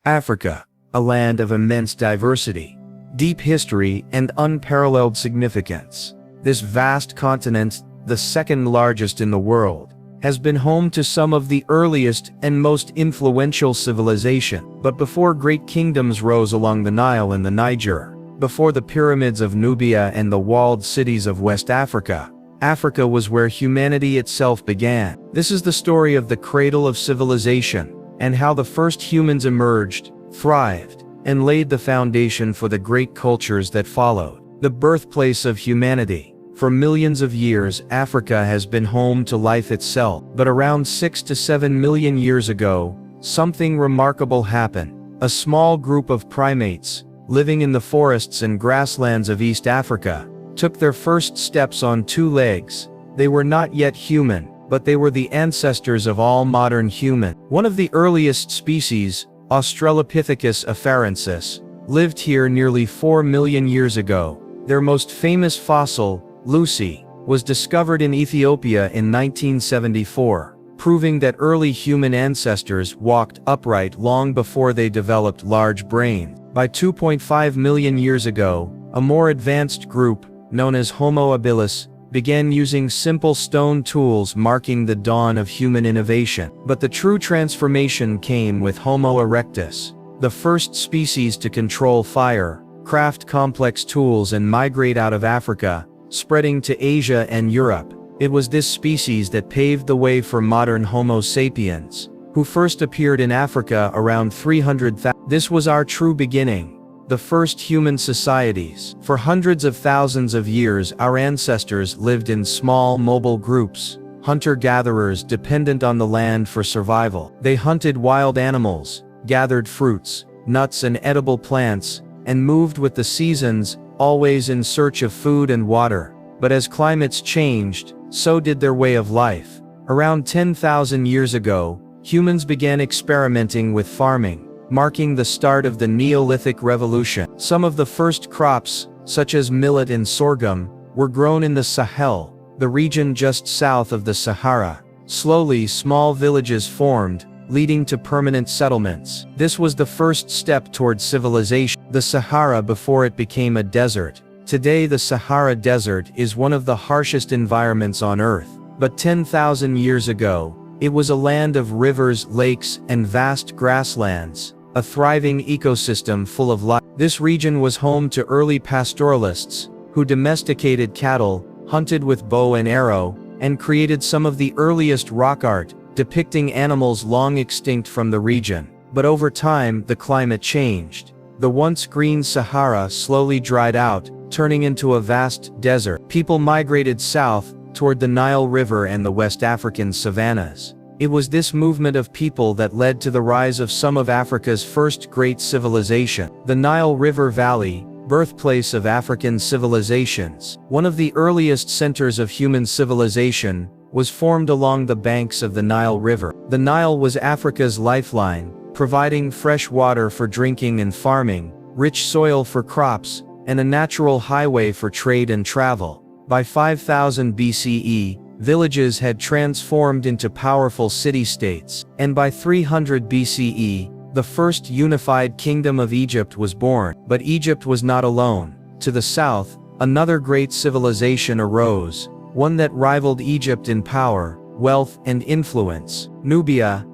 Africa, a land of immense diversity, deep history, and unparalleled significance. This vast continent, the second largest in the world, has been home to some of the earliest and most influential civilization. But before great kingdoms rose along the Nile and the Niger, before the pyramids of Nubia and the walled cities of West Africa, Africa was where humanity itself began. This is the story of the cradle of civilization, and how the first humans emerged, thrived, and laid the foundation for the great cultures that followed. The birthplace of humanity. For millions of years, Africa has been home to life itself. But around 6 to 7 million years ago, something remarkable happened. A small group of primates, living in the forests and grasslands of East Africa, took their first steps on two legs. They were not yet human, but they were the ancestors of all modern human. One of the earliest species, Australopithecus afarensis, lived here nearly 4 million years ago. Their most famous fossil, Lucy, was discovered in Ethiopia in 1974, proving that early human ancestors walked upright long before they developed large brains. By 2.5 million years ago, a more advanced group, known as Homo habilis, began using simple stone tools, marking the dawn of human innovation. But the true transformation came with Homo erectus, the first species to control fire, craft complex tools, and migrate out of Africa, spreading to Asia and Europe. It was this species that paved the way for modern Homo sapiens, who first appeared in Africa around 300,000. This was our true beginning. The first human societies. For hundreds of thousands of years, our ancestors lived in small, mobile groups, hunter-gatherers dependent on the land for survival. They hunted wild animals, gathered fruits, nuts, and edible plants, and moved with the seasons, always in search of food and water. But as climates changed, so did their way of life. Around 10,000 years ago, humans began experimenting with farming, marking the start of the Neolithic Revolution. Some of the first crops, such as millet and sorghum, were grown in the Sahel, the region just south of the Sahara. Slowly, small villages formed, leading to permanent settlements. This was the first step towards civilization. The Sahara before it became a desert. Today the Sahara Desert is one of the harshest environments on Earth. But 10,000 years ago, it was a land of rivers, lakes, and vast grasslands, a thriving ecosystem full of life. This region was home to early pastoralists, who domesticated cattle, hunted with bow and arrow, and created some of the earliest rock art, depicting animals long extinct from the region. But over time, the climate changed. The once green Sahara slowly dried out, turning into a vast desert. People migrated south, toward the Nile River and the West African savannas. It was this movement of people that led to the rise of some of Africa's first great civilization. The Nile River Valley, birthplace of African civilizations. One of the earliest centers of human civilization, was formed along the banks of the Nile River. The Nile was Africa's lifeline, providing fresh water for drinking and farming, rich soil for crops, and a natural highway for trade and travel. By 5000 BCE, villages had transformed into powerful city-states, and by 300 BCE, the first unified kingdom of Egypt was born. But Egypt was not alone. To the south, another great civilization arose, one that rivaled Egypt in power, wealth, and influence. Nubia,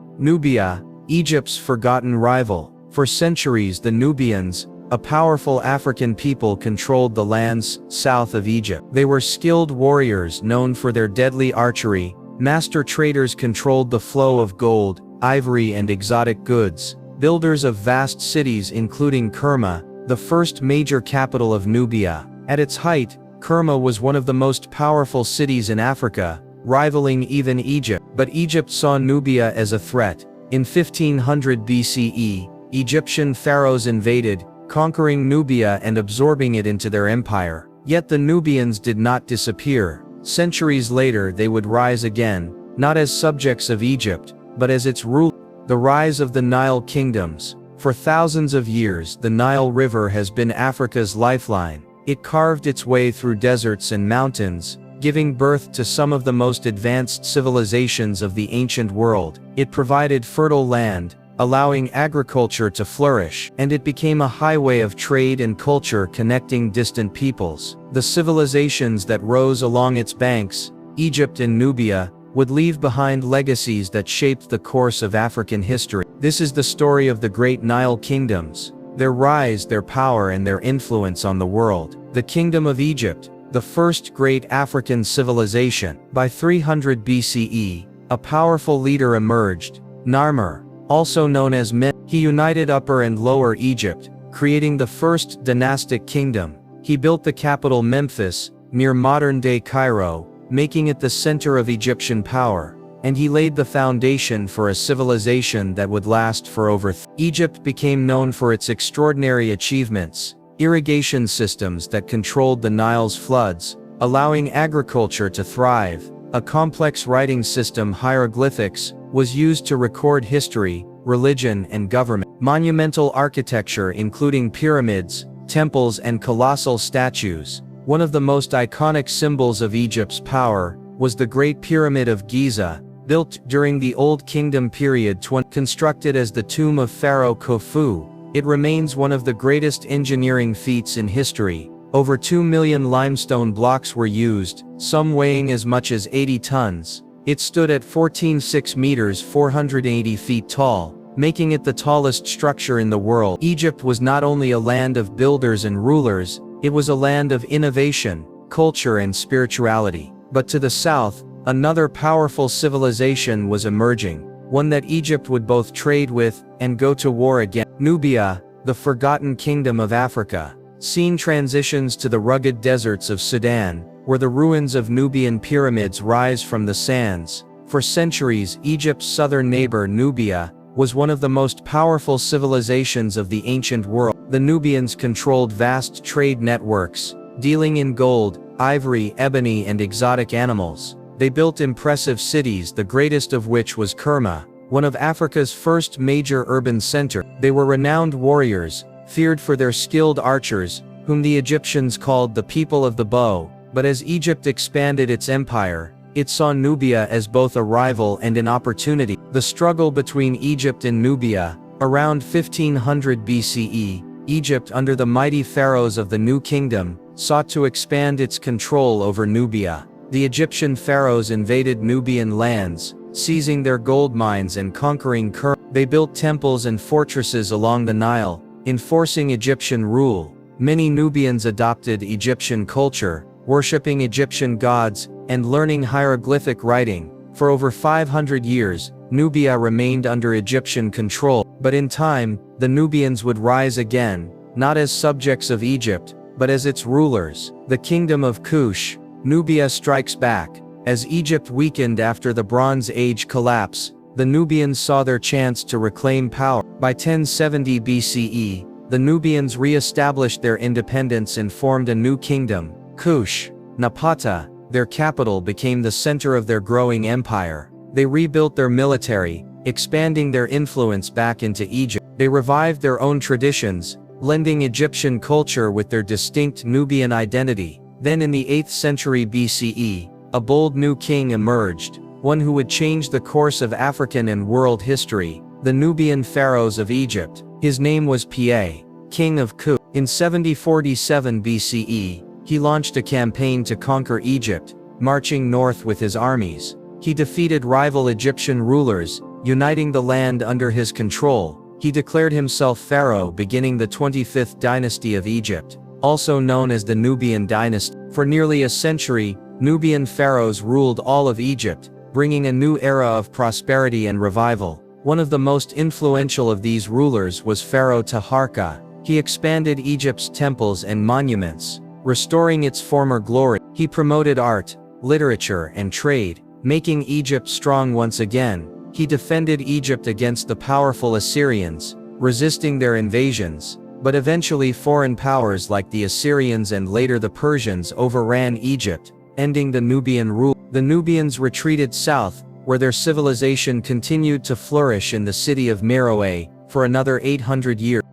Egypt's forgotten rival. For centuries the Nubians, a powerful African people, controlled the lands south of Egypt. They were skilled warriors known for their deadly archery. Master traders controlled the flow of gold, ivory, and exotic goods. Builders of vast cities including Kerma, the first major capital of Nubia. At its height, Kerma was one of the most powerful cities in Africa, rivaling even Egypt. But Egypt saw Nubia as a threat. In 1500 BCE, Egyptian pharaohs invaded, conquering Nubia and absorbing it into their empire. Yet the Nubians did not disappear. Centuries later they would rise again, not as subjects of Egypt, but as its ruler. The rise of the Nile kingdoms. For thousands of years the Nile River has been Africa's lifeline. It carved its way through deserts and mountains, giving birth to some of the most advanced civilizations of the ancient world. It provided fertile land, allowing agriculture to flourish, and it became a highway of trade and culture connecting distant peoples. The civilizations that rose along its banks, Egypt and Nubia, would leave behind legacies that shaped the course of African history. This is the story of the great Nile kingdoms, their rise, their power, and their influence on the world. The Kingdom of Egypt, the first great African civilization. By 300 BCE, a powerful leader emerged, Narmer, also known as Men. He united Upper and Lower Egypt, creating the first dynastic kingdom. He built the capital Memphis, near modern-day Cairo, making it the center of Egyptian power, and he laid the foundation for a civilization that would last for over Egypt became known for its extraordinary achievements, irrigation systems that controlled the Nile's floods, allowing agriculture to thrive. A complex writing system, hieroglyphics, was used to record history, religion, and government. Monumental architecture including pyramids, temples, and colossal statues. One of the most iconic symbols of Egypt's power was the Great Pyramid of Giza, built during the Old Kingdom period. Constructed as the tomb of Pharaoh Khufu, it remains one of the greatest engineering feats in history. Over 2 million limestone blocks were used, some weighing as much as 80 tons. It stood at 14.6 meters (480 feet) tall, making it the tallest structure in the world. Egypt was not only a land of builders and rulers, it was a land of innovation, culture, and spirituality. But to the south, another powerful civilization was emerging, one that Egypt would both trade with and go to war against. Nubia, the forgotten kingdom of Africa. Scene transitions to the rugged deserts of Sudan, where the ruins of Nubian pyramids rise from the sands. For centuries, Egypt's southern neighbor Nubia was one of the most powerful civilizations of the ancient world. The Nubians controlled vast trade networks, dealing in gold, ivory, ebony, and exotic animals. They built impressive cities, the greatest of which was Kerma, one of Africa's first major urban centers. They were renowned warriors, feared for their skilled archers, whom the Egyptians called the people of the bow. But as Egypt expanded its empire, it saw Nubia as both a rival and an opportunity. The struggle between Egypt and Nubia. Around 1500 BCE, Egypt, under the mighty pharaohs of the New Kingdom, sought to expand its control over Nubia. The Egyptian pharaohs invaded Nubian lands, seizing their gold mines and conquering Kerma. They built temples and fortresses along the Nile, enforcing Egyptian rule. Many Nubians adopted Egyptian culture, worshipping Egyptian gods, and learning hieroglyphic writing. For over 500 years, Nubia remained under Egyptian control. But in time, the Nubians would rise again, not as subjects of Egypt, but as its rulers. The kingdom of Kush. Nubia strikes back. As Egypt weakened after the Bronze Age collapse, the Nubians saw their chance to reclaim power. By 1070 BCE, the Nubians re-established their independence and formed a new kingdom, Kush. Napata, their capital, became the center of their growing empire. They rebuilt their military, expanding their influence back into Egypt. They revived their own traditions, blending Egyptian culture with their distinct Nubian identity. Then in the 8th century BCE, a bold new king emerged, one who would change the course of African and world history, the Nubian pharaohs of Egypt. His name was Piye, king of Kush. In 7047 BCE, he launched a campaign to conquer Egypt, marching north with his armies. He defeated rival Egyptian rulers, uniting the land under his control. He declared himself pharaoh, beginning the 25th dynasty of Egypt, also known as the Nubian dynasty. For nearly a century, Nubian pharaohs ruled all of Egypt, bringing a new era of prosperity and revival. One of the most influential of these rulers was Pharaoh Taharqa. He expanded Egypt's temples and monuments, restoring its former glory. He promoted art, literature, and trade, making Egypt strong once again. He defended Egypt against the powerful Assyrians, resisting their invasions. But eventually foreign powers like the Assyrians and later the Persians overran Egypt, ending the Nubian rule. The Nubians retreated south, where their civilization continued to flourish in the city of Meroe for another 800 years.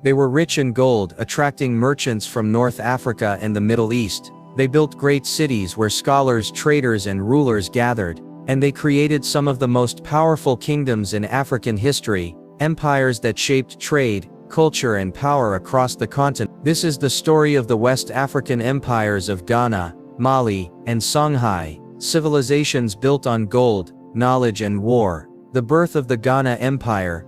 They were rich in gold, attracting merchants from North Africa and the Middle East. They built great cities where scholars, traders, and rulers gathered, And they created some of the most powerful kingdoms in African history, empires that shaped trade, culture and power across the continent. This is the story of the West African empires of Ghana, Mali, and Songhai, civilizations built on gold, knowledge and war. The birth of the Ghana Empire.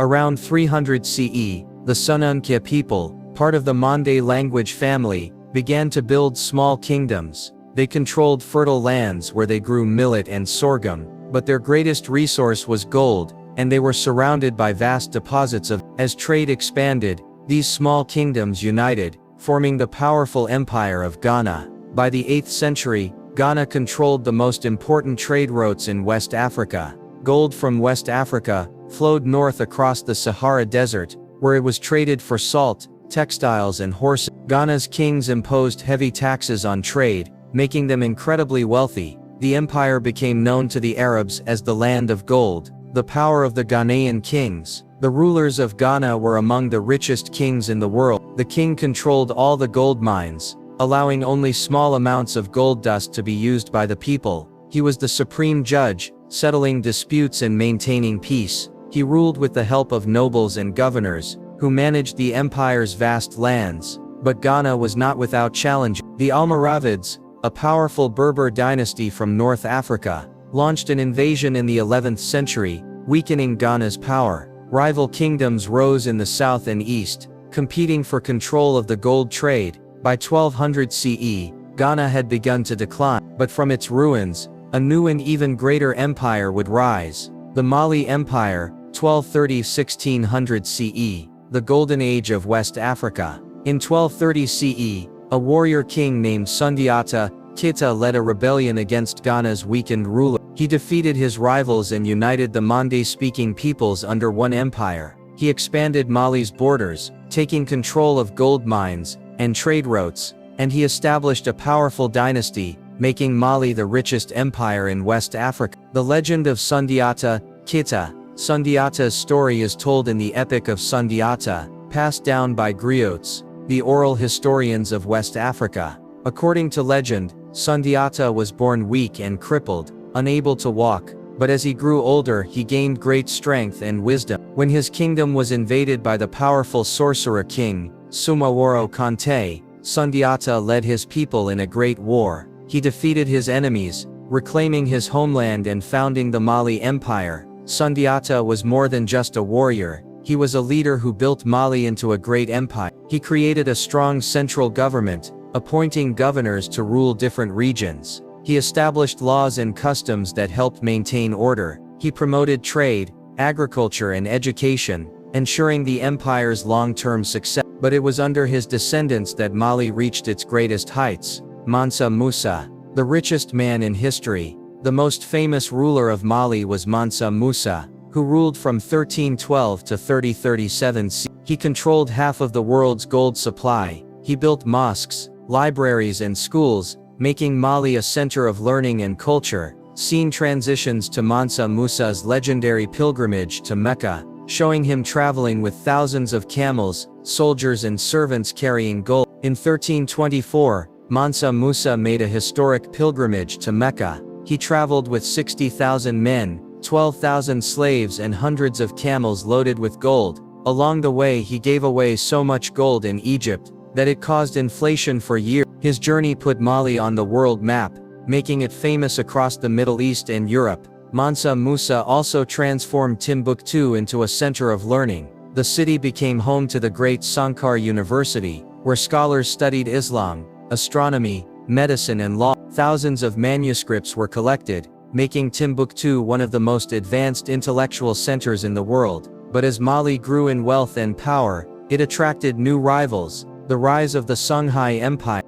Around 300 CE, the Songhai people, part of the Mande language family, began to build small kingdoms. They controlled fertile lands where they grew millet and sorghum, but their greatest resource was gold, and they were surrounded by vast deposits of. As trade expanded, these small kingdoms united, forming the powerful empire of Ghana. By the 8th century, Ghana controlled the most important trade routes in West Africa. Gold from West Africa flowed north across the Sahara Desert, where it was traded for salt, textiles and horses. Ghana's kings imposed heavy taxes on trade, making them incredibly wealthy. The empire became known to the Arabs as the Land of Gold. The power of the Ghanaian kings. The rulers of Ghana were among the richest kings in the world. The king controlled all the gold mines, allowing only small amounts of gold dust to be used by the people. He was the supreme judge, settling disputes and maintaining peace. He ruled with the help of nobles and governors, who managed the empire's vast lands. But Ghana was not without challenge. The Almoravids, a powerful Berber dynasty from North Africa, launched an invasion in the 11th century, weakening Ghana's power. Rival kingdoms rose in the south and east, competing for control of the gold trade. By 1200 CE, Ghana had begun to decline, but from its ruins, a new and even greater empire would rise. The Mali Empire, 1230–1600 CE, the Golden Age of West Africa. In 1230 CE, a warrior king named Sundiata Keita led a rebellion against Ghana's weakened ruler. He defeated his rivals and united the Mande-speaking peoples under one empire. He expanded Mali's borders, taking control of gold mines and trade routes, and he established a powerful dynasty, making Mali the richest empire in West Africa. The legend of Sundiata Keita. Sundiata's story is told in the Epic of Sundiata, passed down by griots, the oral historians of West Africa. According to legend, Sundiata was born weak and crippled, unable to walk, but as he grew older he gained great strength and wisdom. When his kingdom was invaded by the powerful sorcerer king, Sumaworo Kante, Sundiata led his people in a great war. He defeated his enemies, reclaiming his homeland and founding the Mali Empire. Sundiata was more than just a warrior, he was a leader who built Mali into a great empire. He created a strong central government, appointing governors to rule different regions. He established laws and customs that helped maintain order. He promoted trade, agriculture and education, ensuring the empire's long-term success. But it was under his descendants that Mali reached its greatest heights. Mansa Musa, the richest man in history. The most famous ruler of Mali was Mansa Musa, who ruled from 1312 to 3037 CE. He controlled half of the world's gold supply. He built mosques, libraries and schools, making Mali a center of learning and culture. Scene transitions to Mansa Musa's legendary pilgrimage to Mecca, showing him traveling with thousands of camels, soldiers and servants carrying gold. In 1324, Mansa Musa made a historic pilgrimage to Mecca. He traveled with 60,000 men, 12,000 slaves and hundreds of camels loaded with gold. Along the way he gave away so much gold in Egypt that it caused inflation for years. His journey put Mali on the world map, making it famous across the Middle East and Europe. Mansa Musa also transformed Timbuktu into a center of learning. The city became home to the great Sankara University, where scholars studied Islam, astronomy, medicine and law. Thousands of manuscripts were collected, making Timbuktu one of the most advanced intellectual centers in the world. But as Mali grew in wealth and power, it attracted new rivals. The rise of the Songhai Empire.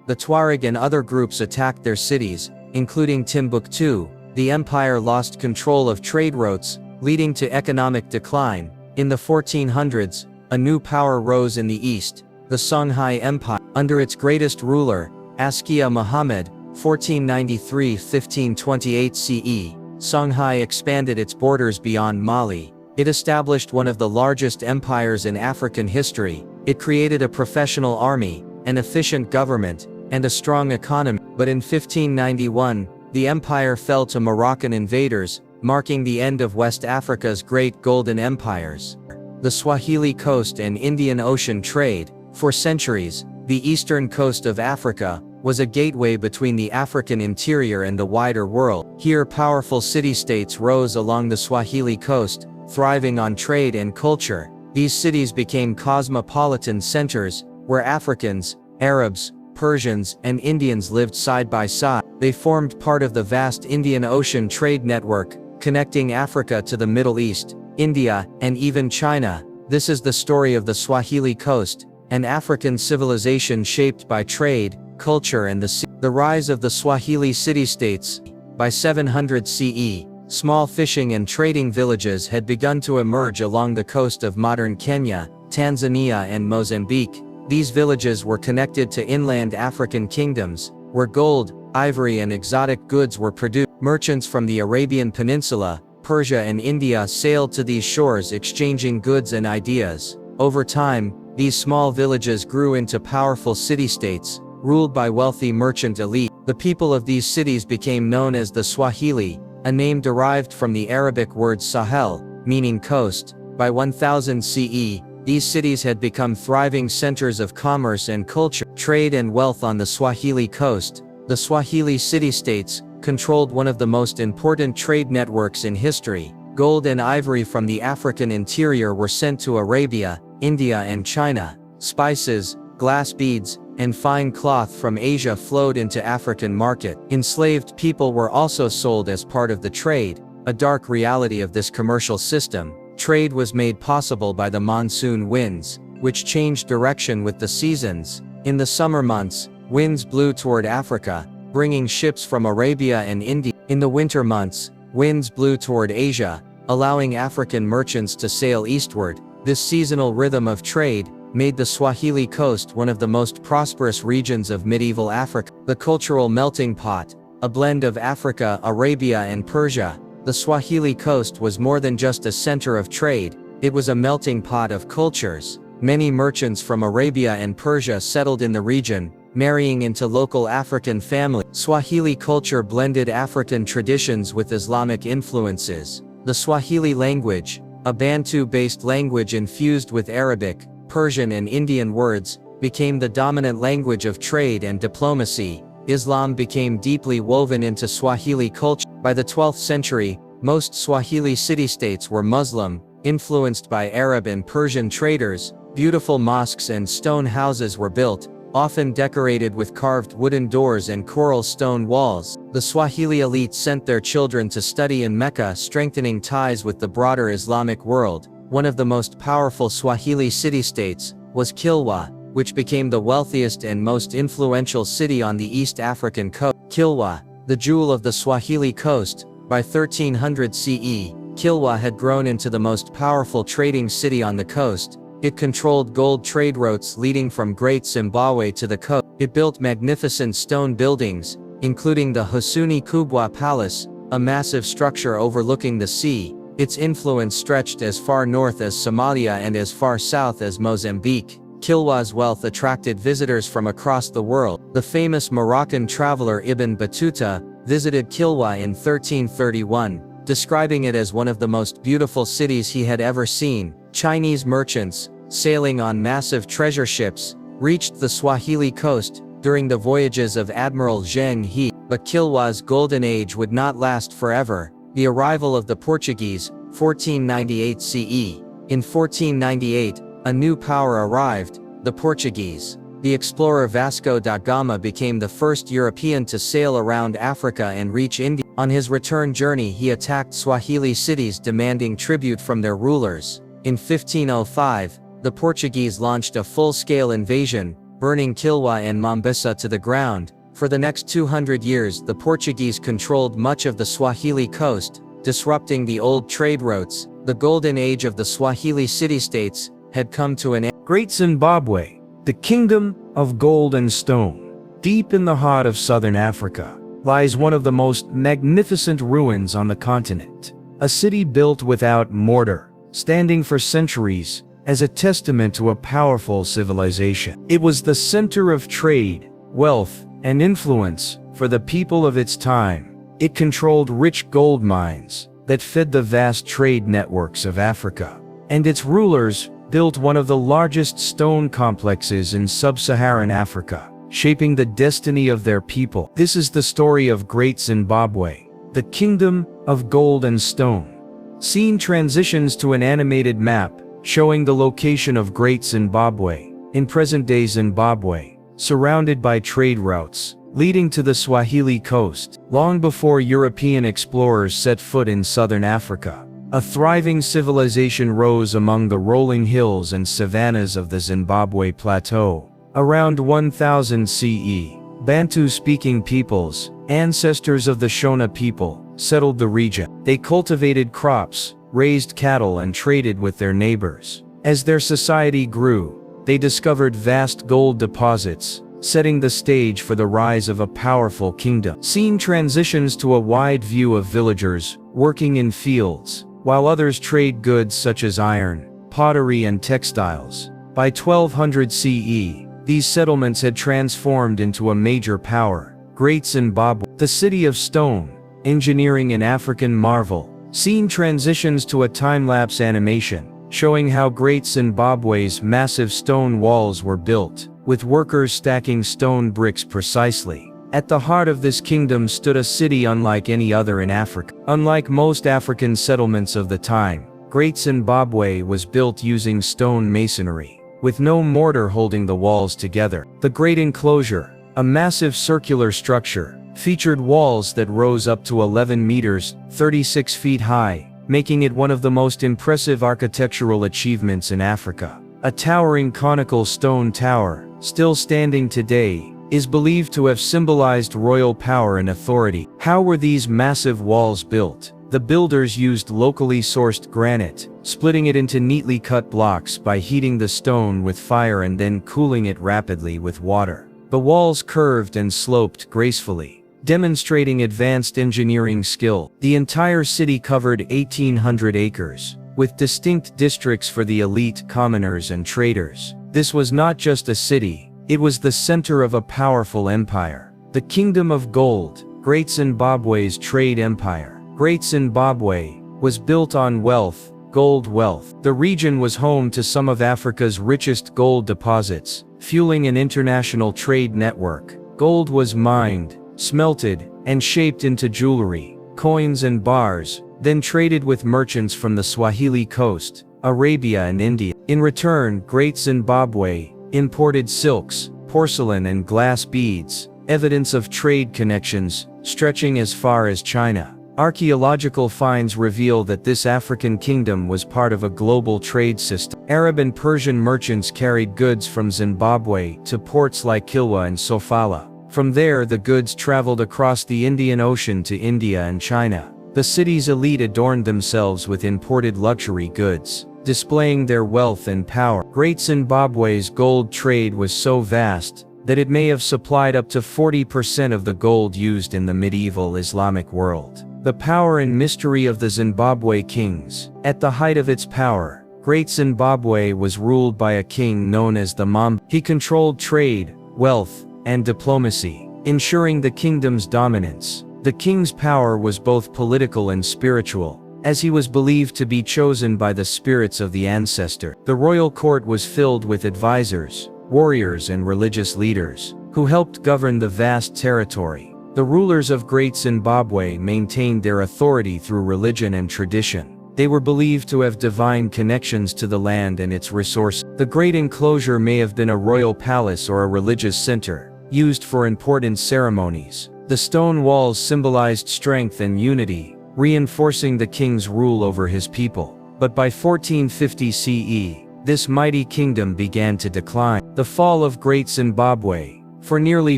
The Tuareg and other groups attacked their cities, including Timbuktu. The empire lost control of trade routes, leading to economic decline. In the 1400s, a new power rose in the east, the Songhai Empire. Under its greatest ruler, Askia Muhammad, 1493–1528 CE, Songhai expanded its borders beyond Mali. It established one of the largest empires in African history. It created a professional army, an efficient government, and a strong economy. But in 1591, the empire fell to Moroccan invaders, marking the end of West Africa's great golden empires. The Swahili coast and Indian Ocean trade. For centuries, the eastern coast of Africa was a gateway between the African interior and the wider world. Here, powerful city-states rose along the Swahili coast, thriving on trade and culture. These cities became cosmopolitan centers, where Africans, Arabs, Persians, and Indians lived side by side. They formed part of the vast Indian Ocean trade network, connecting Africa to the Middle East, India, and even China. This is the story of the Swahili coast, an African civilization shaped by trade, culture and the sea. The rise of the Swahili city-states. By 700 CE, small fishing and trading villages had begun to emerge along the coast of modern Kenya, Tanzania and Mozambique. These villages were connected to inland African kingdoms, where gold, ivory and exotic goods were produced. Merchants from the Arabian Peninsula, Persia and India sailed to these shores exchanging goods and ideas. Over time, these small villages grew into powerful city-states, ruled by wealthy merchant elite. The people of these cities became known as the Swahili, a name derived from the Arabic word Sahel, meaning coast. By 1000 CE, these cities had become thriving centers of commerce and culture, trade and wealth on the Swahili coast. The Swahili city-states controlled one of the most important trade networks in history. Gold and ivory from the African interior were sent to Arabia, India and China. Spices, glass beads, and fine cloth from Asia flowed into African market. Enslaved people were also sold as part of the trade, a dark reality of this commercial system. Trade was made possible by the monsoon winds, which changed direction with the seasons. In the summer months, winds blew toward Africa, bringing ships from Arabia and India. In the winter months, winds blew toward Asia, allowing African merchants to sail eastward. This seasonal rhythm of trade made the Swahili coast one of the most prosperous regions of medieval Africa. The cultural melting pot, a blend of Africa, Arabia and Persia. The Swahili coast was more than just a center of trade, it was a melting pot of cultures. Many merchants from Arabia and Persia settled in the region, marrying into local African families. Swahili culture blended African traditions with Islamic influences. The Swahili language, a Bantu-based language infused with Arabic, Persian and Indian words, became the dominant language of trade and diplomacy. Islam became deeply woven into Swahili culture. By the 12th century, most Swahili city-states were Muslim, influenced by Arab and Persian traders. Beautiful mosques and stone houses were built, often decorated with carved wooden doors and coral stone walls. The Swahili elite sent their children to study in Mecca, strengthening ties with the broader Islamic world. One of the most powerful Swahili city-states was Kilwa, which became the wealthiest and most influential city on the East African coast. Kilwa, the jewel of the Swahili coast. By 1300 CE, Kilwa had grown into the most powerful trading city on the coast. It controlled gold trade routes leading from Great Zimbabwe to the coast. It built magnificent stone buildings, including the Husuni Kubwa Palace, a massive structure overlooking the sea. Its influence stretched as far north as Somalia and as far south as Mozambique. Kilwa's wealth attracted visitors from across the world. The famous Moroccan traveler Ibn Battuta visited Kilwa in 1331, describing it as one of the most beautiful cities he had ever seen. Chinese merchants, sailing on massive treasure ships, reached the Swahili coast during the voyages of Admiral Zheng He. But Kilwa's golden age would not last forever. The arrival of the Portuguese, 1498 CE. In 1498, a new power arrived, the Portuguese. The explorer Vasco da Gama became the first European to sail around Africa and reach India. On his return journey, he attacked Swahili cities, demanding tribute from their rulers. In 1505, the Portuguese launched a full-scale invasion, burning Kilwa and Mombasa to the ground. For the next 200 years, the Portuguese controlled much of the Swahili coast, disrupting the old trade routes. The golden age of the Swahili city-states had come to an end. Great Zimbabwe, the kingdom of gold and stone. Deep in the heart of southern Africa lies one of the most magnificent ruins on the continent. A city built without mortar, standing for centuries as a testament to a powerful civilization. It was the center of trade, wealth, and influence for the people of its time. It controlled rich gold mines that fed the vast trade networks of Africa. And its rulers built one of the largest stone complexes in sub-Saharan Africa, shaping the destiny of their people. This is the story of Great Zimbabwe, the kingdom of gold and stone. Scene transitions to an animated map showing the location of Great Zimbabwe, in present-day Zimbabwe, surrounded by trade routes leading to the Swahili coast. Long before European explorers set foot in southern Africa, a thriving civilization rose among the rolling hills and savannas of the Zimbabwe Plateau. Around 1000 CE, Bantu-speaking peoples, ancestors of the Shona people, settled the region. They cultivated crops, raised cattle, and traded with their neighbors. As their society grew, they discovered vast gold deposits, setting the stage for the rise of a powerful kingdom. Scene transitions to a wide view of villagers working in fields, while others trade goods such as iron, pottery, and textiles. By 1200 CE, these settlements had transformed into a major power, Great Zimbabwe. The city of stone, engineering an African marvel. Scene transitions to a time-lapse animation, showing how Great Zimbabwe's massive stone walls were built, with workers stacking stone bricks precisely. At the heart of this kingdom stood a city unlike any other in Africa. Unlike most African settlements of the time, Great Zimbabwe was built using stone masonry, with no mortar holding the walls together. The Great Enclosure, a massive circular structure, featured walls that rose up to 11 meters, 36 feet high, making it one of the most impressive architectural achievements in Africa. A towering conical stone tower, still standing today, is believed to have symbolized royal power and authority. How were these massive walls built? The builders used locally sourced granite, splitting it into neatly cut blocks by heating the stone with fire and then cooling it rapidly with water. The walls curved and sloped gracefully, demonstrating advanced engineering skill. The entire city covered 1,800 acres, with distinct districts for the elite, commoners, and traders. This was not just a city, it was the center of a powerful empire. The Kingdom of Gold, Great Zimbabwe's trade empire. Great Zimbabwe was built on wealth, gold wealth. The region was home to some of Africa's richest gold deposits, fueling an international trade network. Gold was mined, smelted, and shaped into jewelry, coins, and bars, then traded with merchants from the Swahili coast, Arabia, and India. In return, Great Zimbabwe imported silks, porcelain, and glass beads, evidence of trade connections stretching as far as China. Archaeological finds reveal that this African kingdom was part of a global trade system. Arab and Persian merchants carried goods from Zimbabwe to ports like Kilwa and Sofala. From there, the goods traveled across the Indian Ocean to India and China. The city's elite adorned themselves with imported luxury goods, displaying their wealth and power. Great Zimbabwe's gold trade was so vast that it may have supplied up to 40% of the gold used in the medieval Islamic world. The power and mystery of the Zimbabwe kings. At the height of its power, Great Zimbabwe was ruled by a king known as the Mamba. He controlled trade, wealth, and diplomacy, ensuring the kingdom's dominance. The king's power was both political and spiritual, as he was believed to be chosen by the spirits of the ancestor. The royal court was filled with advisors, warriors, and religious leaders, who helped govern the vast territory. The rulers of Great Zimbabwe maintained their authority through religion and tradition. They were believed to have divine connections to the land and its resources. The Great Enclosure may have been a royal palace or a religious center, used for important ceremonies. The stone walls symbolized strength and unity, reinforcing the king's rule over his people. But by 1450 CE, this mighty kingdom began to decline. The fall of Great Zimbabwe. For nearly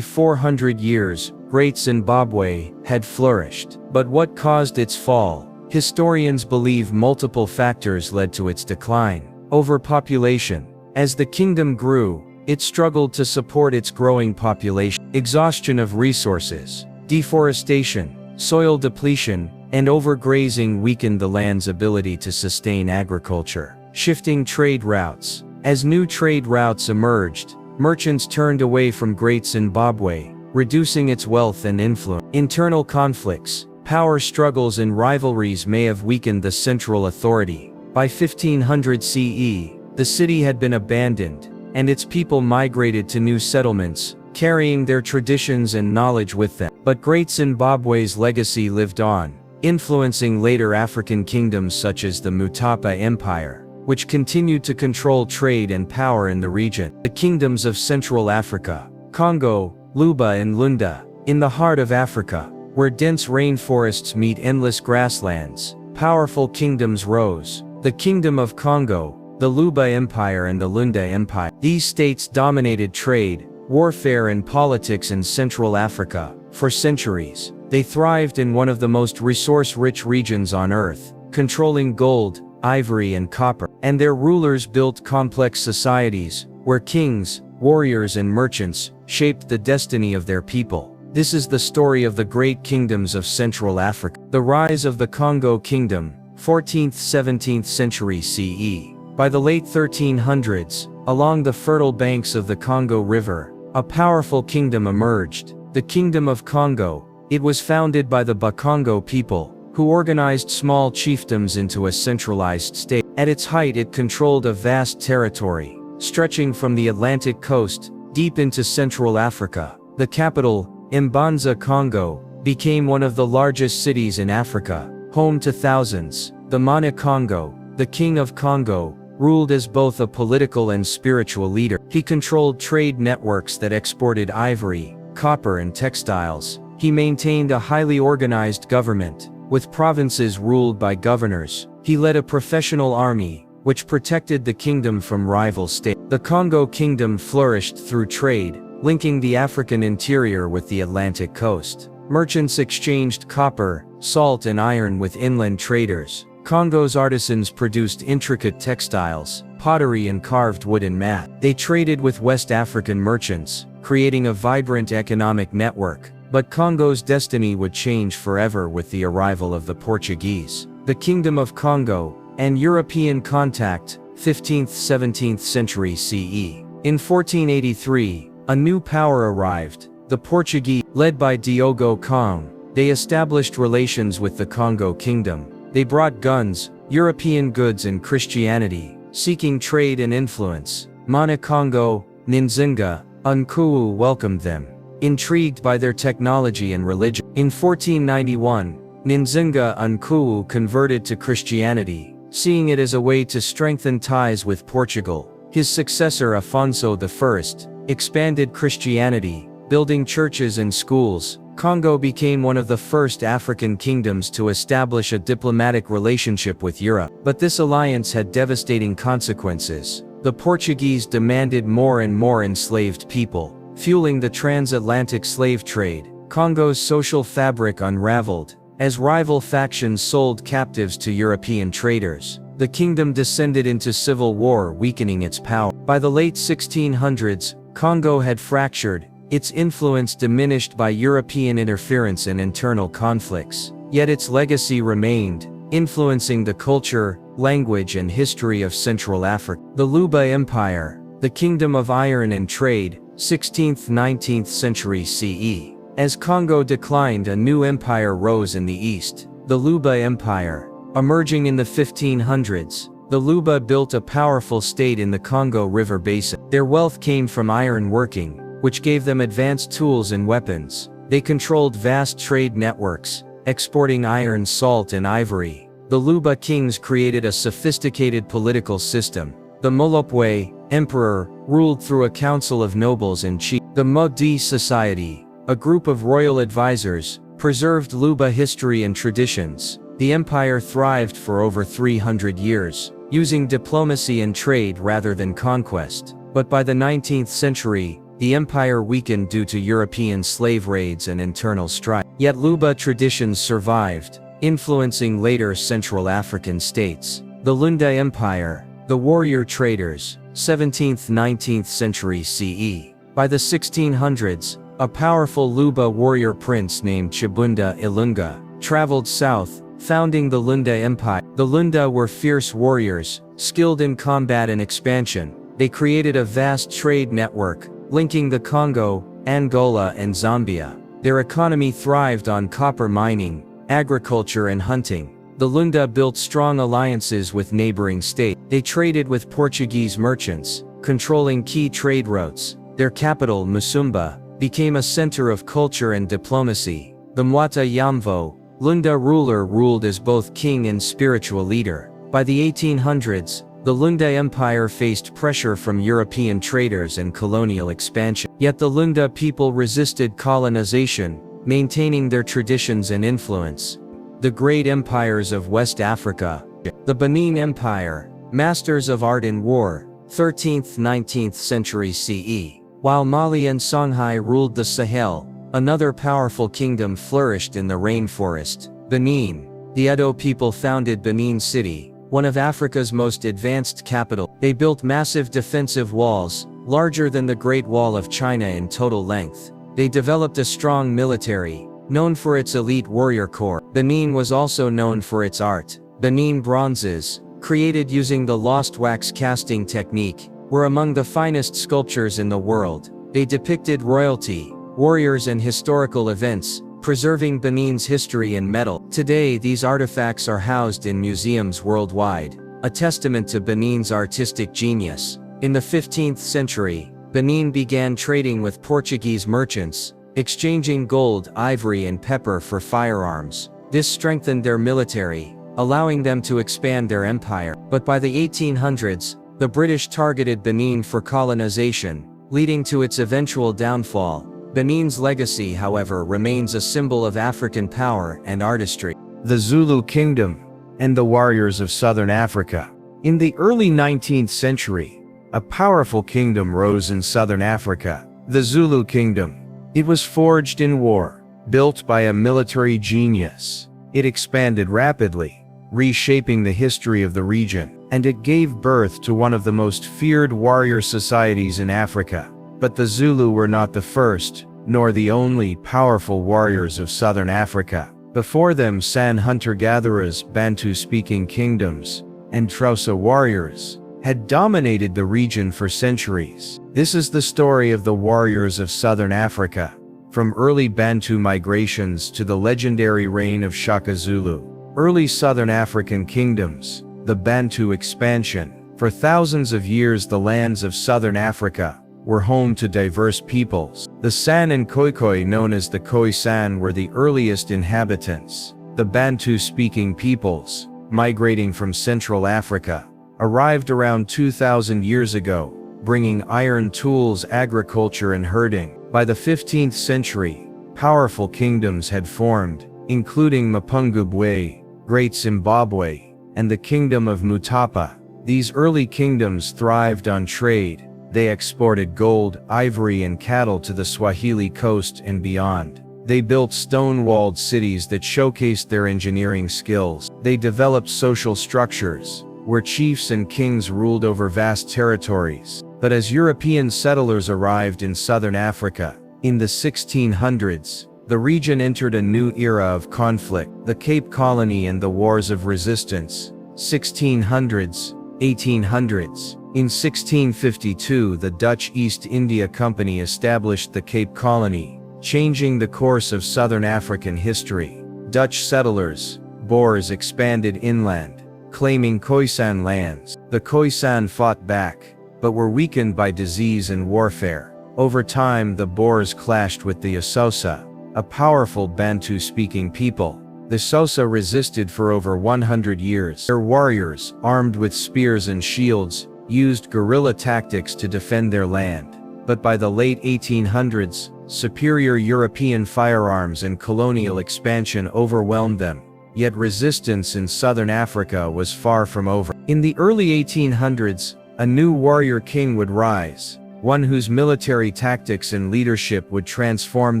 400 years, Great Zimbabwe had flourished. But what caused its fall? Historians believe multiple factors led to its decline. Overpopulation. As the kingdom grew, it struggled to support its growing population. Exhaustion of resources, deforestation, soil depletion, and overgrazing weakened the land's ability to sustain agriculture. Shifting trade routes. As new trade routes emerged, merchants turned away from Great Zimbabwe, reducing its wealth and influence. Internal conflicts, power struggles and rivalries may have weakened the central authority. By 1500 CE, the city had been abandoned, and its people migrated to new settlements, carrying their traditions and knowledge with them. But Great Zimbabwe's legacy lived on, influencing later African kingdoms such as the Mutapa Empire, which continued to control trade and power in the region. The kingdoms of Central Africa, Congo, Luba and Lunda, in the heart of Africa, where dense rainforests meet endless grasslands, powerful kingdoms rose. The Kingdom of Congo, the Luba Empire and the Lunda Empire. These states dominated trade, warfare and politics in Central Africa. For centuries, they thrived in one of the most resource-rich regions on Earth, controlling gold, ivory and copper. And their rulers built complex societies, where kings, warriors and merchants shaped the destiny of their people. This is the story of the great kingdoms of Central Africa. The rise of the Congo Kingdom, 14th–17th century CE. By the late 1300s, along the fertile banks of the Congo River, a powerful kingdom emerged, the Kingdom of Congo. It was founded by the Bakongo people, who organized small chiefdoms into a centralized state. At its height it controlled a vast territory, stretching from the Atlantic coast, deep into Central Africa. The capital, Mbanza Congo, became one of the largest cities in Africa, home to thousands. The Mana Congo, the King of Congo, ruled as both a political and spiritual leader. He controlled trade networks that exported ivory, copper and textiles. He maintained a highly organized government, with provinces ruled by governors. He led a professional army, which protected the kingdom from rival states. The Congo Kingdom flourished through trade, linking the African interior with the Atlantic coast. Merchants exchanged copper, salt and iron with inland traders. Congo's artisans produced intricate textiles, pottery and carved wood and mat. They traded with West African merchants, creating a vibrant economic network. But Congo's destiny would change forever with the arrival of the Portuguese. The Kingdom of Congo, and European contact, 15th–17th century CE. In 1483, a new power arrived, the Portuguese, led by Diogo Cão. They established relations with the Congo Kingdom. They brought guns, European goods and Christianity, seeking trade and influence. Mana Congo, Nzinga, Nkuu welcomed them, intrigued by their technology and religion. In 1491, Nzinga Nkuu converted to Christianity, seeing it as a way to strengthen ties with Portugal. His successor Afonso I expanded Christianity, building churches and schools. Congo became one of the first African kingdoms to establish a diplomatic relationship with Europe. But this alliance had devastating consequences. The Portuguese demanded more and more enslaved people, fueling the transatlantic slave trade. Congo's social fabric unraveled, as rival factions sold captives to European traders. The kingdom descended into civil war, weakening its power. By the late 1600s, Congo had fractured, its influence diminished by European interference and internal conflicts. Yet its legacy remained, influencing the culture, language and history of Central Africa. The Luba Empire, the Kingdom of Iron and Trade, 16th–19th century CE. As Congo declined, a new empire rose in the east, the Luba Empire. Emerging in the 1500s, the Luba built a powerful state in the Congo River basin. Their wealth came from iron working, which gave them advanced tools and weapons. They controlled vast trade networks, exporting iron, salt and ivory. The Luba kings created a sophisticated political system. The Molopwe, emperor, ruled through a council of nobles and chiefs. The Modi Society, a group of royal advisors, preserved Luba history and traditions. The empire thrived for over 300 years, using diplomacy and trade rather than conquest. But by the 19th century, the empire weakened due to European slave raids and internal strife. Yet Luba traditions survived, influencing later Central African states. The Lunda Empire, the warrior traders, 17th–19th century CE. By the 1600s, a powerful Luba warrior prince named Chibunda Ilunga traveled south, founding the Lunda Empire. The Lunda were fierce warriors, skilled in combat and expansion. They created a vast trade network, linking the Congo, Angola and Zambia. Their economy thrived on copper mining, agriculture and hunting. The Lunda built strong alliances with neighboring states. They traded with Portuguese merchants, controlling key trade routes. Their capital, Musumba, became a center of culture and diplomacy. The Mwata Yamvo, Lunda ruler, ruled as both king and spiritual leader. By the 1800s, the Lunda Empire faced pressure from European traders and colonial expansion. Yet the Lunda people resisted colonization, maintaining their traditions and influence. The great empires of West Africa. The Benin Empire, masters of art and war, 13th–19th century CE. While Mali and Songhai ruled the Sahel, another powerful kingdom flourished in the rainforest, Benin. The Edo people founded Benin City, one of Africa's most advanced capitals. They built massive defensive walls, larger than the Great Wall of China in total length. They developed a strong military, known for its elite warrior corps. Benin was also known for its art. Benin bronzes, created using the lost wax casting technique, were among the finest sculptures in the world. They depicted royalty, warriors and historical events, preserving Benin's history and metal. Today these artifacts are housed in museums worldwide, a testament to Benin's artistic genius. In the 15th century, Benin began trading with Portuguese merchants, exchanging gold, ivory and pepper for firearms. This strengthened their military, allowing them to expand their empire. But by the 1800s, the British targeted Benin for colonization, leading to its eventual downfall. Benin's legacy, however, remains a symbol of African power and artistry. The Zulu Kingdom and the warriors of Southern Africa. In the early 19th century, a powerful kingdom rose in Southern Africa, the Zulu Kingdom. It was forged in war, built by a military genius. It expanded rapidly, reshaping the history of the region, and it gave birth to one of the most feared warrior societies in Africa. But the Zulu were not the first, nor the only powerful warriors of Southern Africa. Before them, San hunter-gatherers, Bantu-speaking kingdoms, and Xhosa warriors had dominated the region for centuries. This is the story of the warriors of Southern Africa, from early Bantu migrations to the legendary reign of Shaka Zulu. Early Southern African kingdoms, the Bantu expansion. For thousands of years the lands of Southern Africa were home to diverse peoples. The San and Khoikhoi, known as the Khoisan, were the earliest inhabitants. The Bantu-speaking peoples, migrating from Central Africa, arrived around 2,000 years ago, bringing iron tools, agriculture and herding. By the 15th century, powerful kingdoms had formed, including Mapungubwe, Great Zimbabwe, and the Kingdom of Mutapa. These early kingdoms thrived on trade. They exported gold, ivory and cattle to the Swahili coast and beyond. They built stone-walled cities that showcased their engineering skills. They developed social structures, where chiefs and kings ruled over vast territories. But as European settlers arrived in Southern Africa, in the 1600s, the region entered a new era of conflict. The Cape Colony and the Wars of Resistance, 1600s, 1800s. In 1652, the Dutch East India Company established the Cape Colony, changing the course of Southern African history. Dutch settlers, Boers, expanded inland, claiming Khoisan lands. The Khoisan fought back, but were weakened by disease and warfare. Over time, the Boers clashed with the Xhosa, a powerful Bantu-speaking people. The Xhosa resisted for over 100 years. Their warriors, armed with spears and shields, used guerrilla tactics to defend their land. But by the late 1800s, superior European firearms and colonial expansion overwhelmed them. Yet resistance in Southern Africa was far from over. In the early 1800s, a new warrior king would rise, one whose military tactics and leadership would transform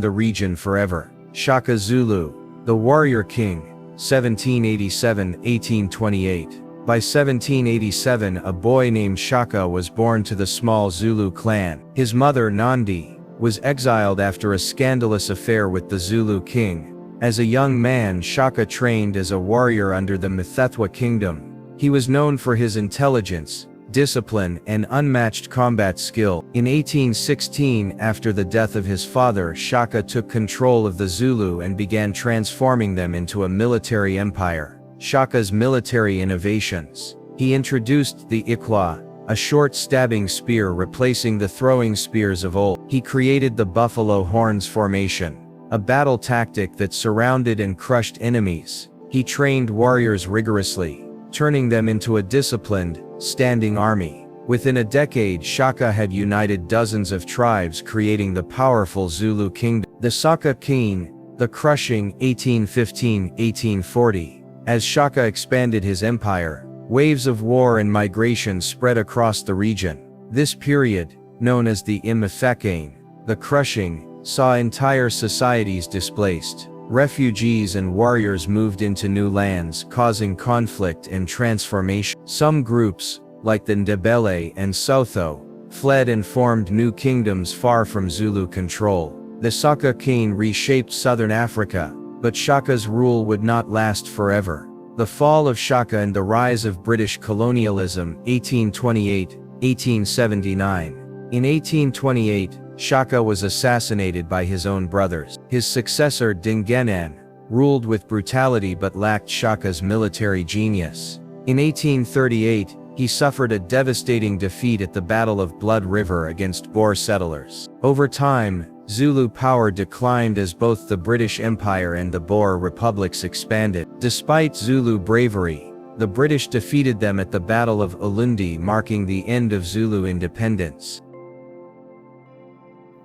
the region forever. Shaka Zulu, the warrior king, 1787–1828. By 1787, a boy named Shaka was born to the small Zulu clan. His mother, Nandi, was exiled after a scandalous affair with the Zulu king. As a young man, Shaka trained as a warrior under the Mthethwa kingdom. He was known for his intelligence, discipline, and unmatched combat skill. In 1816, after the death of his father, Shaka took control of the Zulu and began transforming them into a military empire. Shaka's military innovations. He introduced the Ikwa, a short stabbing spear replacing the throwing spears of old. He created the buffalo horns formation, a battle tactic that surrounded and crushed enemies. He trained warriors rigorously, turning them into a disciplined, standing army. Within a decade, Shaka had united dozens of tribes, creating the powerful Zulu kingdom. The Saka King, the crushing 1815-1840. As Shaka expanded his empire, waves of war and migration spread across the region. This period, known as the Imafekane, the crushing, saw entire societies displaced. Refugees and warriors moved into new lands, causing conflict and transformation. Some groups, like the Ndebele and Sotho, fled and formed new kingdoms far from Zulu control. The Saka King reshaped southern Africa, but Shaka's rule would not last forever. The fall of Shaka and the rise of British colonialism, 1828-1879. In 1828, Shaka was assassinated by his own brothers. His successor Dingenan ruled with brutality but lacked Shaka's military genius. In 1838, he suffered a devastating defeat at the Battle of Blood River against Boer settlers. Over time, Zulu power declined as both the British Empire and the Boer republics expanded. Despite Zulu bravery, the British defeated them at the Battle of Ulundi, marking the end of Zulu independence.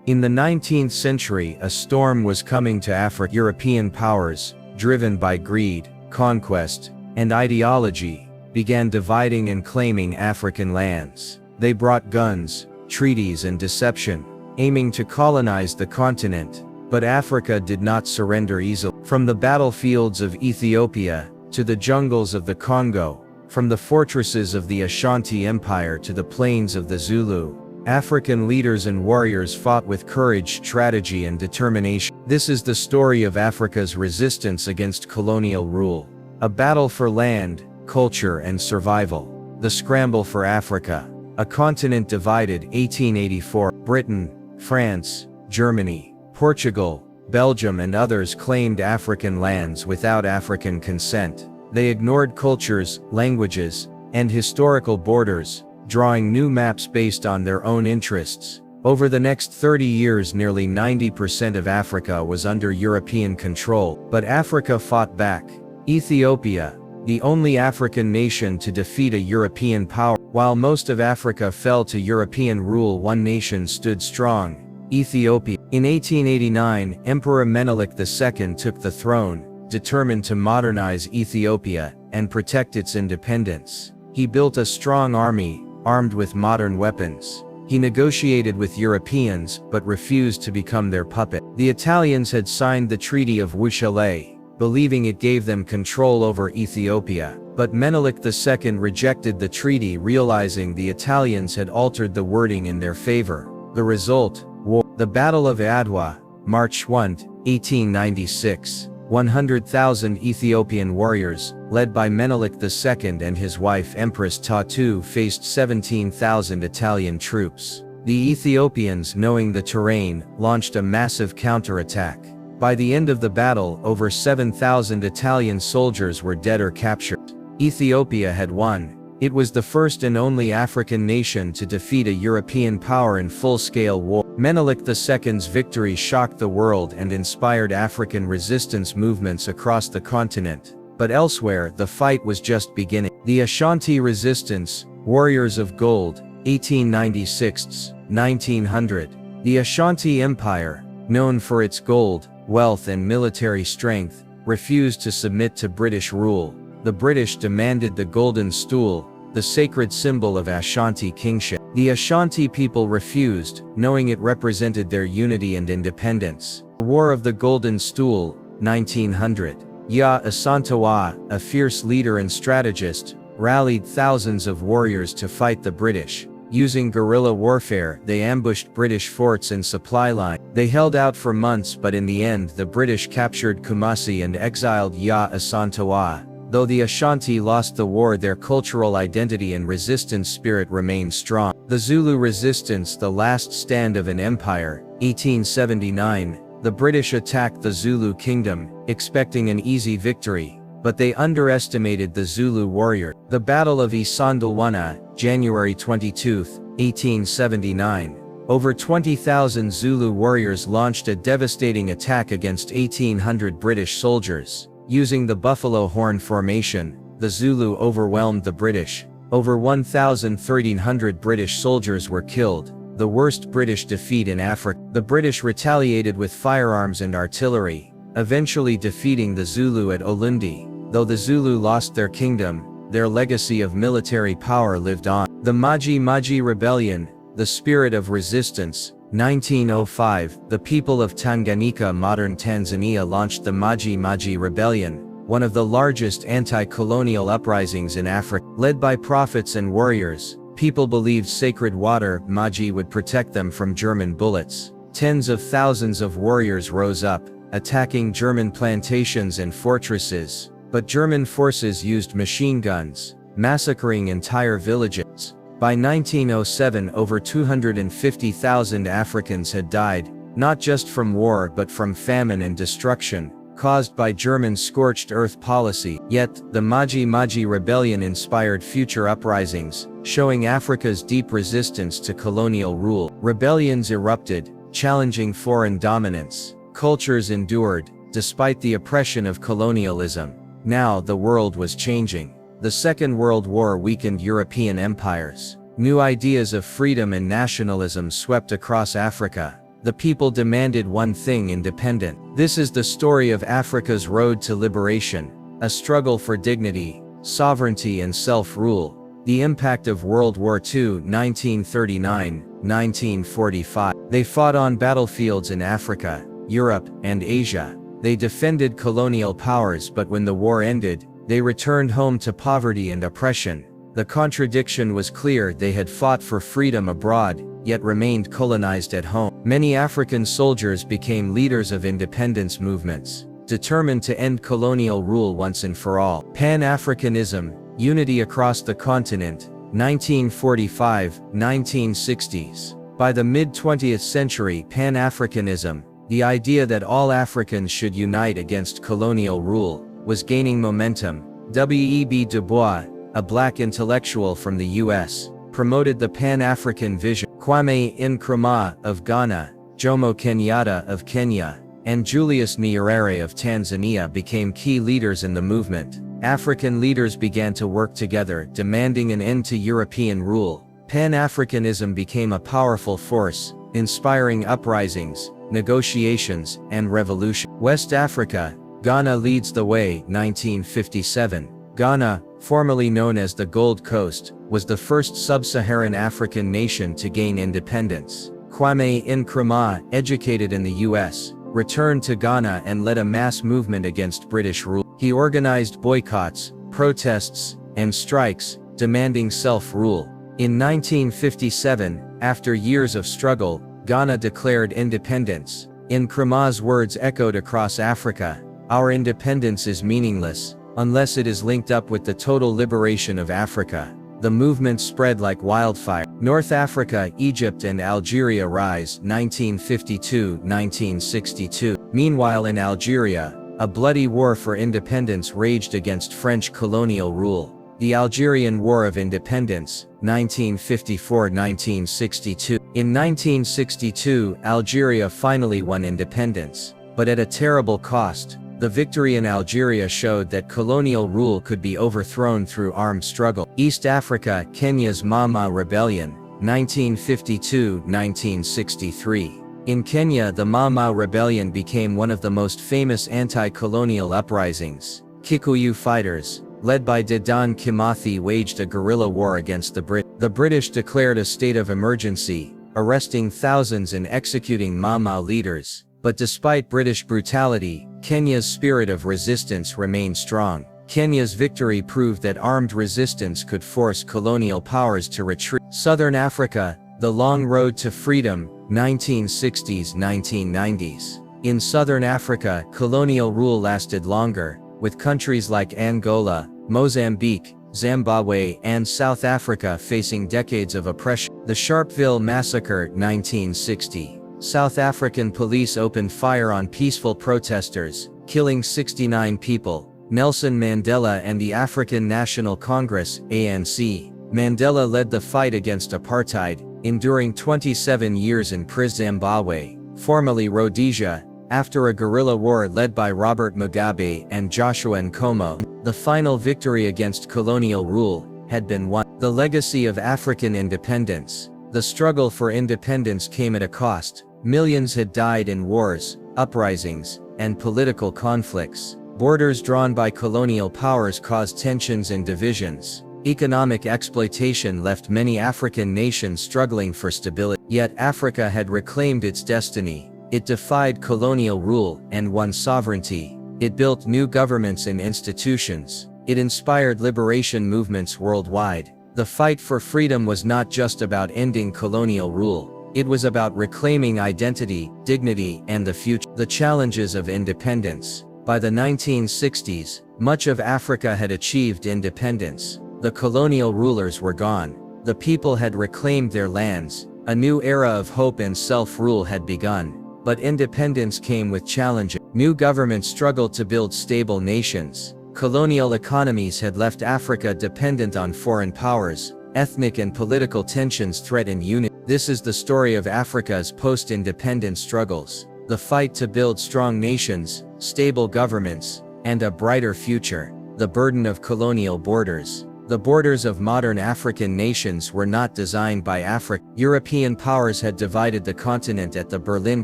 In the 19th century, a storm was coming to Africa. European powers, driven by greed, conquest, and ideology, began dividing and claiming African lands. They brought guns, treaties, and deception, aiming to colonize the continent. But Africa did not surrender easily. From the battlefields of Ethiopia to the jungles of the Congo, from the fortresses of the Ashanti Empire to the plains of the Zulu, African leaders and warriors fought with courage, strategy, and determination. This is the story of Africa's resistance against colonial rule. A battle for land, culture, and survival. The scramble for Africa. A continent divided, 1884. Britain, France, Germany, Portugal, Belgium, and others claimed African lands without African consent. They ignored cultures, languages, and historical borders, drawing new maps based on their own interests. Over the next 30 years, nearly 90% of Africa was under European control. But Africa fought back. Ethiopia, the only African nation to defeat a European power. While most of Africa fell to European rule, one nation stood strong: Ethiopia. In 1889, Emperor Menelik II took the throne, determined to modernize Ethiopia and protect its independence. He built a strong army, armed with modern weapons. He negotiated with Europeans, but refused to become their puppet. The Italians had signed the Treaty of Wuchale, believing it gave them control over Ethiopia. But Menelik II rejected the treaty, realizing the Italians had altered the wording in their favor. The result: war. The Battle of Adwa, March 1, 1896. 100,000 Ethiopian warriors, led by Menelik II and his wife Empress Tatu, faced 17,000 Italian troops. The Ethiopians, knowing the terrain, launched a massive counterattack. By the end of the battle, over 7,000 Italian soldiers were dead or captured. Ethiopia had won. It was the first and only African nation to defeat a European power in full-scale war. Menelik II's victory shocked the world and inspired African resistance movements across the continent. But elsewhere, the fight was just beginning. The Ashanti Resistance, Warriors of Gold, 1896-1900. The Ashanti Empire, known for its gold, wealth, and military strength, refused to submit to British rule. The British demanded the Golden Stool, the sacred symbol of Ashanti kingship. The Ashanti people refused, knowing it represented their unity and independence. The War of the Golden Stool, 1900. Ya Asantewa, a fierce leader and strategist, rallied thousands of warriors to fight the British. Using guerrilla warfare, they ambushed British forts and supply lines. They held out for months, but in the end, the British captured Kumasi and exiled Ya Asantewa. Though the Ashanti lost the war, their cultural identity and resistance spirit remained strong. The Zulu resistance, the last stand of an empire, 1879, the British attacked the Zulu kingdom, expecting an easy victory, but they underestimated the Zulu warrior. The Battle of Isandlwana, January 22, 1879. Over 20,000 Zulu warriors launched a devastating attack against 1,800 British soldiers. Using the buffalo horn formation, the Zulu overwhelmed the British. Over 1,300 British soldiers were killed, the worst British defeat in Africa. The British retaliated with firearms and artillery, eventually defeating the Zulu at Olundi. Though the Zulu lost their kingdom, their legacy of military power lived on. The Maji Maji Rebellion, the spirit of resistance, 1905, the people of Tanganyika, modern Tanzania, launched the Maji Maji Rebellion, one of the largest anti-colonial uprisings in Africa. Led by prophets and warriors, people believed sacred water, Maji, would protect them from German bullets. Tens of thousands of warriors rose up, attacking German plantations and fortresses, but German forces used machine guns, massacring entire villages. By 1907, over 250,000 Africans had died, not just from war but from famine and destruction, caused by German scorched earth policy. Yet, the Maji Maji Rebellion inspired future uprisings, showing Africa's deep resistance to colonial rule. Rebellions erupted, challenging foreign dominance. Cultures endured, despite the oppression of colonialism. Now the world was changing. The Second World War weakened European empires. New ideas of freedom and nationalism swept across Africa. The people demanded one thing: independence. This is the story of Africa's road to liberation, a struggle for dignity, sovereignty and self-rule. The impact of World War II, 1939-1945. They fought on battlefields in Africa, Europe, and Asia. They defended colonial powers, but when the war ended, they returned home to poverty and oppression. The contradiction was clear: they had fought for freedom abroad, yet remained colonized at home. Many African soldiers became leaders of independence movements, determined to end colonial rule once and for all. Pan-Africanism, unity across the continent, 1945-1960s. By the mid-20th century, Pan-Africanism, the idea that all Africans should unite against colonial rule, was gaining momentum. W.E.B. Du Bois, a black intellectual from the U.S., promoted the Pan-African vision. Kwame Nkrumah of Ghana, Jomo Kenyatta of Kenya, and Julius Nyerere of Tanzania became key leaders in the movement. African leaders began to work together, demanding an end to European rule. Pan-Africanism became a powerful force, inspiring uprisings, negotiations, and revolution. West Africa, Ghana leads the way, 1957. Ghana, formerly known as the Gold Coast, was the first sub-Saharan African nation to gain independence. Kwame Nkrumah, educated in the U.S., returned to Ghana and led a mass movement against British rule. He organized boycotts, protests, and strikes, demanding self-rule. In 1957, after years of struggle, Ghana declared independence. Nkrumah's words echoed across Africa: "Our independence is meaningless unless it is linked up with the total liberation of Africa." The movement spread like wildfire. North Africa, Egypt and Algeria rise, 1952-1962. Meanwhile in Algeria, a bloody war for independence raged against French colonial rule. The Algerian War of Independence, 1954-1962. In 1962, Algeria finally won independence, but at a terrible cost. The victory in Algeria showed that colonial rule could be overthrown through armed struggle. East Africa, Kenya's Mama Rebellion, 1952-1963. In Kenya, the Mama Rebellion became one of the most famous anti-colonial uprisings. Kikuyu fighters, led by Dedan Kimathi, waged a guerrilla war against the British. The British declared a state of emergency, arresting thousands and executing Mama leaders. But despite British brutality, Kenya's spirit of resistance remained strong. Kenya's victory proved that armed resistance could force colonial powers to retreat. Southern Africa, the long road to freedom, 1960s-1990s. In Southern Africa, colonial rule lasted longer, with countries like Angola, Mozambique, Zimbabwe, and South Africa facing decades of oppression. The Sharpeville Massacre, 1960. South African police opened fire on peaceful protesters, killing 69 people. Nelson Mandela and the African National Congress, ANC. Mandela led the fight against apartheid, enduring 27 years in prison. Zimbabwe, formerly Rhodesia, after a guerrilla war led by Robert Mugabe and Joshua Nkomo, the final victory against colonial rule had been won. The legacy of African independence. The struggle for independence came at a cost. Millions had died in wars, uprisings, and political conflicts. Borders drawn by colonial powers caused tensions and divisions. Economic exploitation left many African nations struggling for stability. Yet Africa had reclaimed its destiny. It defied colonial rule and won sovereignty. It built new governments and institutions. It inspired liberation movements worldwide. The fight for freedom was not just about ending colonial rule. It was about reclaiming identity, dignity, and the future. The challenges of independence. By the 1960s, much of Africa had achieved independence. The colonial rulers were gone. The people had reclaimed their lands. A new era of hope and self-rule had begun. But independence came with challenges. New governments struggled to build stable nations. Colonial economies had left Africa dependent on foreign powers. Ethnic and political tensions threatened unity. This is the story of Africa's post-independence struggles. The fight to build strong nations, stable governments, and a brighter future. The burden of colonial borders. The borders of modern African nations were not designed by Africa. European powers had divided the continent at the Berlin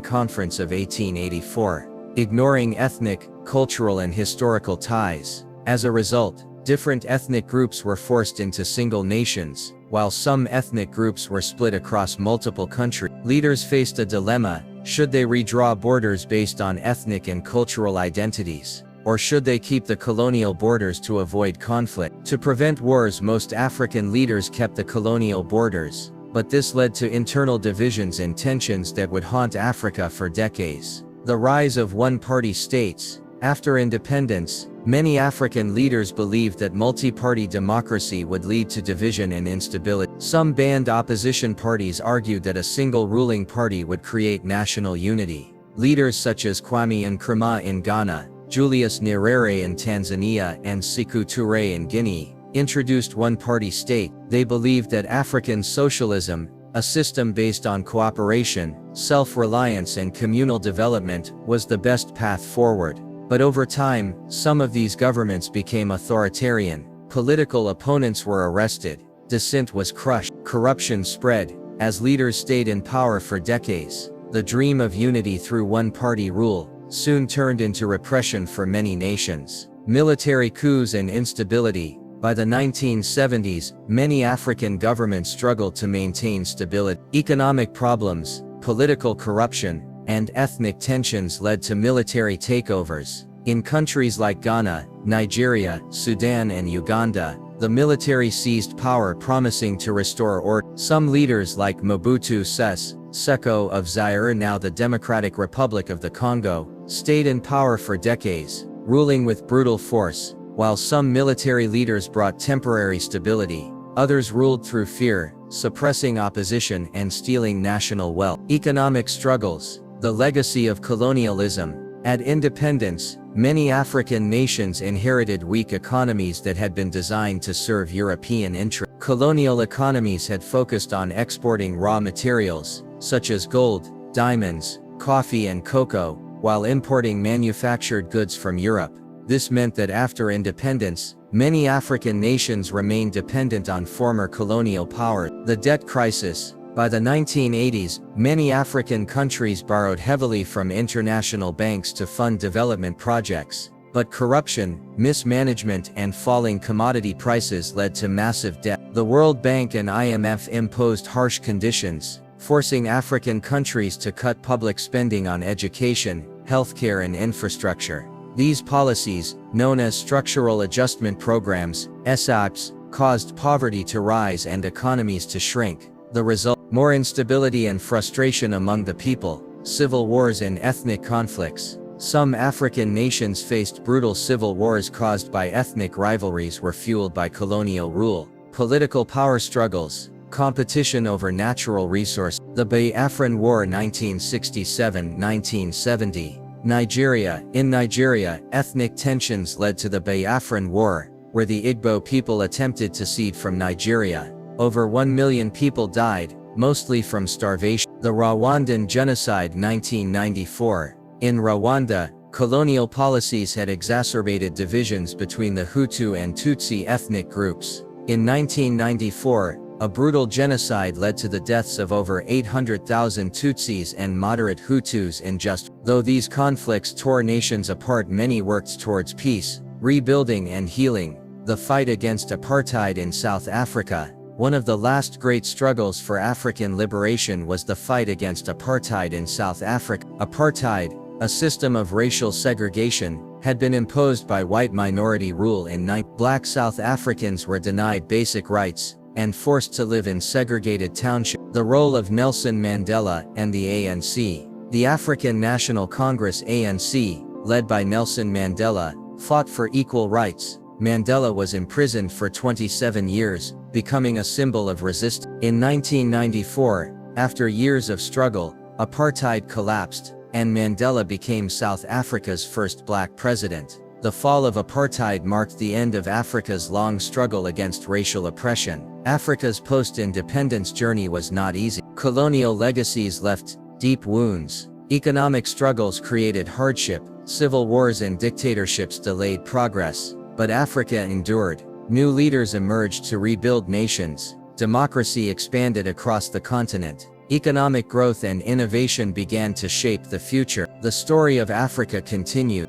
Conference of 1884, ignoring ethnic, cultural, and historical ties. As a result, different ethnic groups were forced into single nations, while some ethnic groups were split across multiple countries. Leaders faced a dilemma: should they redraw borders based on ethnic and cultural identities? Or should they keep the colonial borders to avoid conflict? To prevent wars, most African leaders kept the colonial borders, but this led to internal divisions and tensions that would haunt Africa for decades. The rise of one-party states. After independence, many African leaders believed that multi-party democracy would lead to division and instability. Some banned opposition parties argued that a single ruling party would create national unity. Leaders such as Kwame Nkrumah in Ghana, Julius Nyerere in Tanzania, and Sékou Touré in Guinea, introduced one-party state. They believed that African socialism, a system based on cooperation, self-reliance, and communal development, was the best path forward. But over time, some of these governments became authoritarian. Political opponents were arrested. Dissent was crushed. Corruption spread. As leaders stayed in power for decades, the dream of unity through one-party rule soon turned into repression for many nations. Military coups and instability. By the 1970s, many African governments struggled to maintain stability. Economic problems, political corruption, and ethnic tensions led to military takeovers. In countries like Ghana, Nigeria, Sudan, and Uganda, the military seized power, promising to restore order. Some leaders like Mobutu Sese Seko of Zaire, now the Democratic Republic of the Congo, stayed in power for decades, ruling with brutal force. While some military leaders brought temporary stability, others ruled through fear, suppressing opposition and stealing national wealth. Economic struggles. The legacy of colonialism. At independence, many African nations inherited weak economies that had been designed to serve European interests. Colonial economies had focused on exporting raw materials, such as gold, diamonds, coffee, and cocoa, while importing manufactured goods from Europe. This meant that after independence, many African nations remained dependent on former colonial power. The debt crisis. By the 1980s, many African countries borrowed heavily from international banks to fund development projects. But corruption, mismanagement, and falling commodity prices led to massive debt. The World Bank and IMF imposed harsh conditions, forcing African countries to cut public spending on education, healthcare, and infrastructure. These policies, known as structural adjustment programs, SAPs, caused poverty to rise and economies to shrink. The result: more instability and frustration among the people, civil wars and ethnic conflicts. Some African nations faced brutal civil wars caused by ethnic rivalries were fueled by colonial rule, political power struggles, competition over natural resources. The Biafran War 1967-1970. Nigeria. In Nigeria, ethnic tensions led to the Biafran War, where the Igbo people attempted to secede from Nigeria. Over 1 million people died, mostly from starvation. The Rwandan Genocide 1994. In Rwanda, colonial policies had exacerbated divisions between the Hutu and Tutsi ethnic groups. In 1994, a brutal genocide led to the deaths of over 800,000 Tutsis and moderate Hutus in just. Though these conflicts tore nations apart, many worked towards peace, rebuilding and healing. The fight against apartheid in South Africa. One of the last great struggles for African liberation was the fight against apartheid in South Africa. Apartheid, a system of racial segregation, had been imposed by white minority rule in Black South Africans were denied basic rights and forced to live in segregated townships. The role of Nelson Mandela and the ANC. The African National Congress (ANC), led by Nelson Mandela, fought for equal rights. Mandela was imprisoned for 27 years, becoming a symbol of resistance. In 1994, after years of struggle, apartheid collapsed, and Mandela became South Africa's first black president. The fall of apartheid marked the end of Africa's long struggle against racial oppression. Africa's post-independence journey was not easy. Colonial legacies left deep wounds. Economic struggles created hardship. Civil wars and dictatorships delayed progress. But Africa endured. New leaders emerged to rebuild nations. Democracy expanded across the continent. Economic growth and innovation began to shape the future. The story of Africa continued.